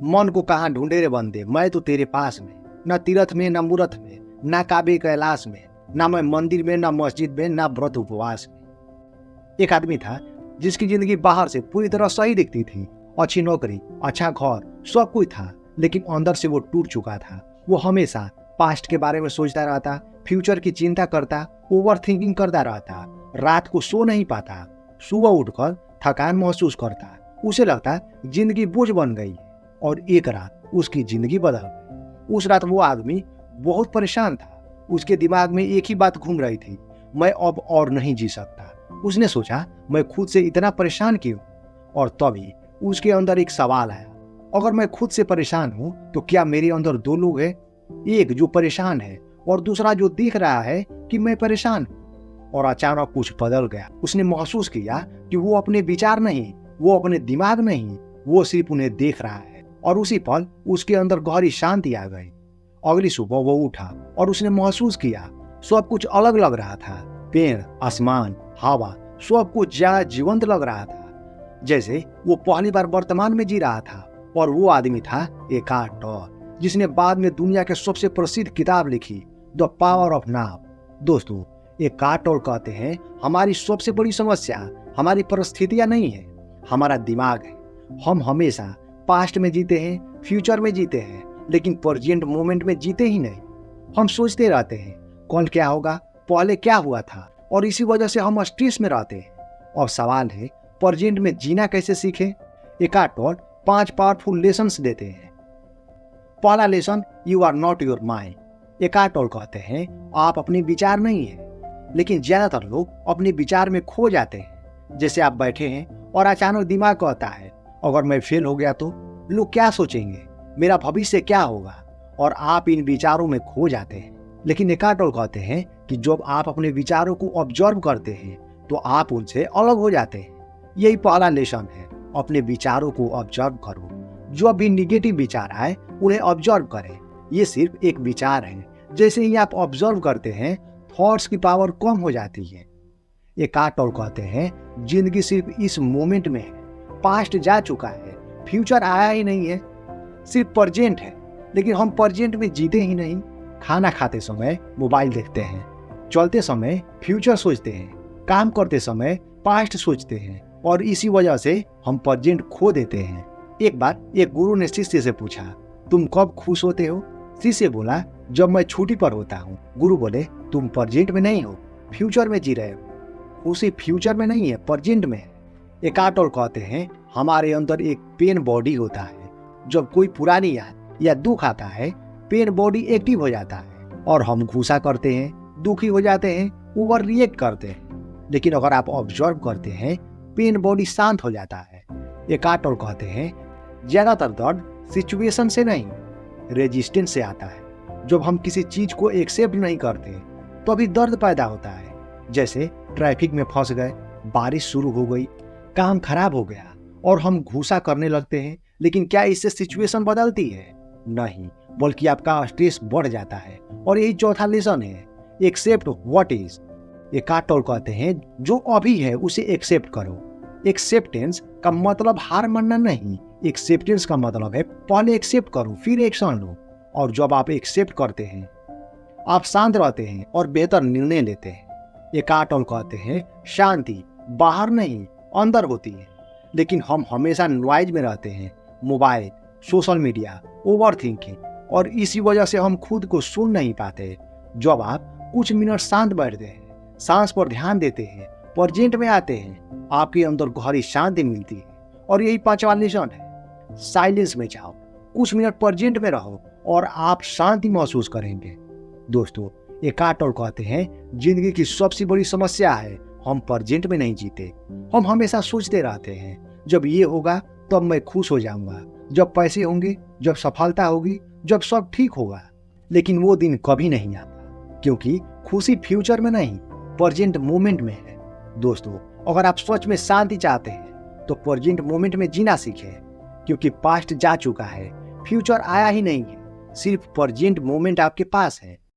मन को कहाँ ढूंढे रे बंदे, मैं तो तेरे पास में, न तीर्थ में न मूर्त में, न काबे कैलाश में, न मैं मंदिर में न मस्जिद में न व्रत उपवास में। एक आदमी था जिसकी जिंदगी बाहर से पूरी तरह सही दिखती थी, अच्छी नौकरी, अच्छा घर, सब कुछ था, लेकिन अंदर से वो टूट चुका था। वो हमेशा पास्ट के बारे में सोचता रहता, फ्यूचर की चिंता करता, ओवर थिंकिंग करता रहता, रात को सो नहीं पाता, सुबह उठकर थकान महसूस करता, उसे लगता जिंदगी बोझ बन गई। और एक रात उसकी जिंदगी बदल गई। उस रात वो आदमी बहुत परेशान था। उसके दिमाग में एक ही बात घूम रही थी, मैं अब और नहीं जी सकता। उसने सोचा, मैं खुद से इतना परेशान क्यों? और तभी उसके अंदर एक सवाल आया, अगर मैं खुद से परेशान हूं तो क्या मेरे अंदर दो लोग हैं, एक जो परेशान है और दूसरा जो देख रहा है कि मैं परेशान हूं? और अचानक कुछ बदल गया। उसने महसूस किया कि वो अपने विचार नहीं, वो अपने दिमाग नहीं, वो सिर्फ उन्हें देख रहा है। और उसी पल उसके अंदर गहरी शांति आ गई। अगली सुबह वो उठा और उसने महसूस किया सब कुछ अलग लग रहा था। पेड़, आसमान, हवा, सब कुछ ज्यादा जीवंत लग रहा था, जैसे वो पहली बार वर्तमान में जी रहा था। और वो आदमी था एकार्ट टोले, जिसने बाद में दुनिया के सबसे प्रसिद्ध किताब लिखी, द पावर ऑफ नाउ। दोस्तों, एकार्ट टोले कहते हैं, हमारी सबसे बड़ी समस्या हमारी परिस्थितियां नहीं है, हमारा दिमाग है। हम हमेशा पास्ट में जीते हैं, फ्यूचर में जीते हैं, लेकिन प्रेजेंट मोमेंट में जीते ही नहीं। हम सोचते रहते हैं कल क्या होगा, पहले क्या हुआ था, और इसी वजह से हम स्ट्रेस में रहते हैं। और सवाल है, प्रेजेंट में जीना कैसे सीखें? एकार्ट टोले 5 पावरफुल लेसन्स देते हैं। पहला lesson, you are not your mind. Eckhart Tolle कहते हैं, आप अपने विचार नहीं है, लेकिन ज्यादातर लोग अपने विचार में खो जाते हैं। जैसे आप बैठे हैं और अचानक दिमाग कहता है, अगर मैं फेल हो गया तो लोग क्या सोचेंगे, मेरा भविष्य क्या होगा, और आप इन विचारों में खो जाते हैं। लेकिन एकार्ट टोले कहते हैं कि जब आप अपने विचारों को ऑब्जर्व करते हैं तो आप उनसे अलग हो जाते हैं। यही पहला लेसन है, अपने विचारों को ऑब्जर्व करो। जो भी निगेटिव विचार आए उन्हें ऑब्जर्व करें। ये सिर्फ एक विचार है, जैसे ही आप ऑब्जर्व करते हैं थॉट्स की पावर कम हो जाती है। एकार्ट टोले कहते हैं, जिंदगी सिर्फ इस मोमेंट में है, पास्ट जा चुका है, फ्यूचर आया ही नहीं है, सिर्फ प्रेजेंट है। लेकिन हम प्रेजेंट में जीते ही नहीं। खाना खाते समय मोबाइल देखते हैं, चलते समय फ्यूचर सोचते हैं, काम करते समय पास्ट सोचते हैं, और इसी वजह से हम प्रेजेंट खो देते हैं। एक बार एक गुरु ने शिष्य से पूछा, तुम कब खुश होते हो? शिष्य बोला, जब मैं छुट्टी पर होता हूँ। गुरु बोले, तुम प्रेजेंट में नहीं हो, फ्यूचर में जी रहे हो। उसी फ्यूचर में नहीं है, प्रेजेंट में है। एकार्ट टोले कहते हैं, हमारे अंदर एक पेन बॉडी होता है। जब कोई पुरानी याद या दुख आता है, पेन बॉडी एक्टिव हो जाता है और हम गुस्सा करते हैं, दुखी हो जाते हैं, ओवर रिएक्ट करते हैं। लेकिन अगर आप ऑब्जर्व करते हैं, पेन बॉडी शांत हो जाता है। एकार्ट टोले कहते हैं, ज्यादातर दर्द सिचुएशन से नहीं, रेजिस्टेंस से आता है। जब हम किसी चीज को एक्सेप्ट नहीं करते तो अभी दर्द पैदा होता है। जैसे ट्रैफिक में फंस गए, बारिश शुरू हो गई, काम खराब हो गया और हम गुस्सा करने लगते हैं। लेकिन क्या इससे सिचुएशन बदलती है? नहीं, बल्कि आपका स्ट्रेस बढ़ जाता है। और यही चौथा लेसन है, accept what is. Eckhart Tolle कहते हैं, जो अभी है उसे एक्सेप्ट करो। एक्सेप्टेंस का मतलब हार मानना नहीं, एक्सेप्टेंस का मतलब है पहले एक्सेप्ट करो फिर एक्शन लो। और जब आप एक्सेप्ट करते हैं, आप शांत रहते हैं और बेहतर निर्णय लेते हैं। एकार्ट टोले कहते हैं, शांति बाहर नहीं अंदर होती है। लेकिन हम हमेशा नॉइज में रहते हैं, mobile, social media, over thinking, और इसी वजह से हम खुद को सुन नहीं पाते। जब आप कुछ मिनट शांत बैठते हैं, सांस पर ध्यान देते हैं, प्रेजेंट में आते हैं, आपके अंदर गहरी शांति मिलती है। और यही 5वां लेसन है, साइलेंस में जाओ, कुछ मिनट प्रेजेंट में रहो और आप शांति महसूस करेंगे। दोस्तों, एकार्ट टोले कहते हैं, जिंदगी की सबसे बड़ी समस्या है हम प्रेजेंट में नहीं जीते। हम हमेशा सोचते रहते हैं, जब ये होगा तब मैं खुश हो जाऊंगा, जब पैसे होंगे, जब सफलता होगी, जब सब ठीक होगा। लेकिन वो दिन कभी नहीं आता, क्योंकि खुशी फ्यूचर में नहीं, प्रेजेंट मोमेंट में है। दोस्तों, अगर आप सच में शांति चाहते हैं तो प्रेजेंट मोमेंट में जीना सीखें, क्योंकि पास्ट जा चुका है, फ्यूचर आया ही नहीं है, सिर्फ प्रेजेंट मोमेंट आपके पास है।